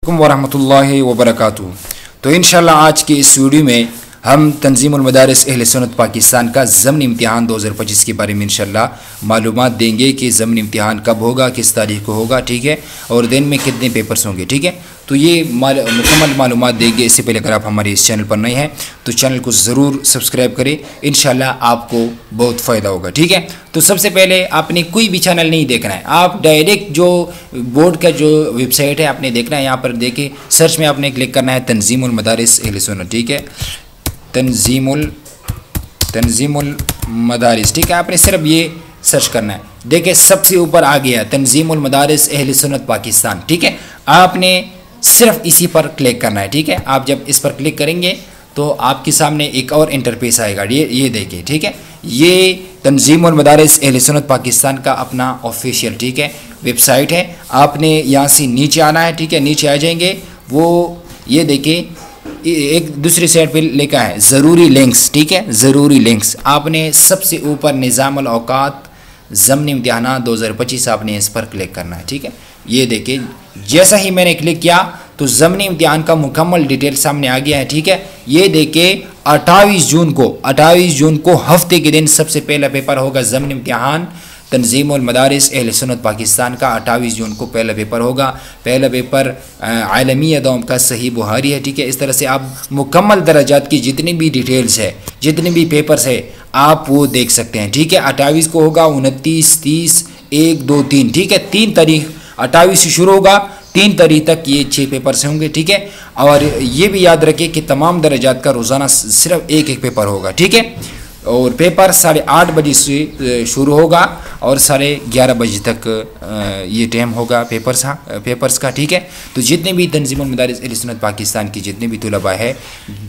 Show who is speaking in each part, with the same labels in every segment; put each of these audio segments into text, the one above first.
Speaker 1: वरहमतुल्लाहि वबरकातुहू। तो इंशाल्लाह आज की इस वीडियो में हम तंजीमुल मदारिस अहले सुन्नत पाकिस्तान का ज़मनी इम्तिहान 2025 के बारे में इंशाल्लाह मालूमात देंगे कि ज़मनी इम्तिहान कब होगा, किस तारीख को होगा, ठीक है, और दिन में कितने पेपर्स होंगे, ठीक है। तो ये मुकम्मल मालूमात देंगे। इससे पहले अगर आप हमारे इस चैनल पर नए हैं तो चैनल को ज़रूर सब्सक्राइब करें, इंशाल्लाह आपको बहुत फ़ायदा होगा, ठीक है। तो सबसे पहले आपने कोई भी चैनल नहीं देखना है, आप डायरेक्ट जो बोर्ड का जो वेबसाइट है आपने देखना है। यहाँ पर देखें, सर्च में आपने क्लिक करना है तंजीमुल मदारिस अहले सुन्नत, ठीक है, तंजीमुल मदारिस, ठीक है। आपने सिर्फ ये सर्च करना है। देखिए सबसे ऊपर आ गया तंजीमुल मदारिस अहले सुन्नत पाकिस्तान, ठीक है। आपने सिर्फ इसी पर क्लिक करना है, ठीक है। आप जब इस पर क्लिक करेंगे तो आपके सामने एक और इंटरफेस आएगा, ये देखिए, ठीक है। ये तंजीमुल मदारिस अहले सुन्नत पाकिस्तान का अपना ऑफिशियल, ठीक है, वेबसाइट है। आपने यहाँ से नीचे आना है, ठीक है। नीचे आ जाएंगे, वो ये देखिए एक दूसरी साइड पे लिखा है ज़रूरी लिंक्स, ठीक है, ज़रूरी लिंक्स। आपने सबसे ऊपर निज़ामुल औकात ज़मनी इम्तिहानात 2025 आपने इस पर क्लिक करना है, ठीक है। ये देखिए जैसा ही मैंने क्लिक किया तो ज़मनी इम्तिहान का मुकम्मल डिटेल सामने आ गया है, ठीक है। ये देखिए 28 जून को हफ्ते के दिन सबसे पहला पेपर होगा ज़मनी इम्तिहान तंजीमुल मदारिस अहले सुन्नत पाकिस्तान का। 28 जून को पहला पेपर होगा। पहला पेपर आलमी दौम का सही बुहारी है, ठीक है। इस तरह से आप मुकम्मल दर्जात की जितनी भी डिटेल्स है, जितने भी पेपर्स है, आप वो देख सकते हैं, ठीक है। 28 को होगा, 29, 30, 1, 2, 3, ठीक है। 3 तारीख 28 से शुरू होगा, 3 तारीख तक ये 6 पेपर्स होंगे, ठीक है। और ये भी याद रखें कि तमाम दर्जात का रोज़ाना सिर्फ एक पेपर होगा, ठीक है। और पेपर 8:30 बजे से शुरू होगा और 11:30 बजे तक ये टाइम होगा पेपर्स का, ठीक है। तो जितने भी तंजीमुल मदारिस अहले सुन्नत पाकिस्तान की जितने भी तुलबा है,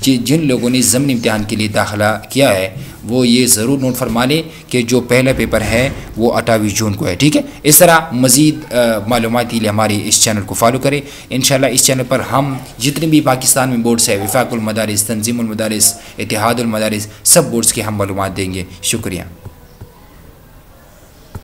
Speaker 1: जिन लोगों ने ज़मनी इम्तिहान के लिए दाखिला किया है, वो ये ज़रूर नोट फरमा लें कि जो पहला पेपर है वो 28 जून को है, ठीक है। इस तरह मज़ीद मालूमात के लिए हमारी इस चैनल को फॉलो करें। इंशाल्लाह इस चैनल पर हम जितने भी पाकिस्तान में बोर्ड्स है, वफाकुल मदारिस, तंजीमुल मदारिस, इत्तेहादुल मदारिस, सब बोर्ड्स के हम मालूमात देंगे। शुक्रिया।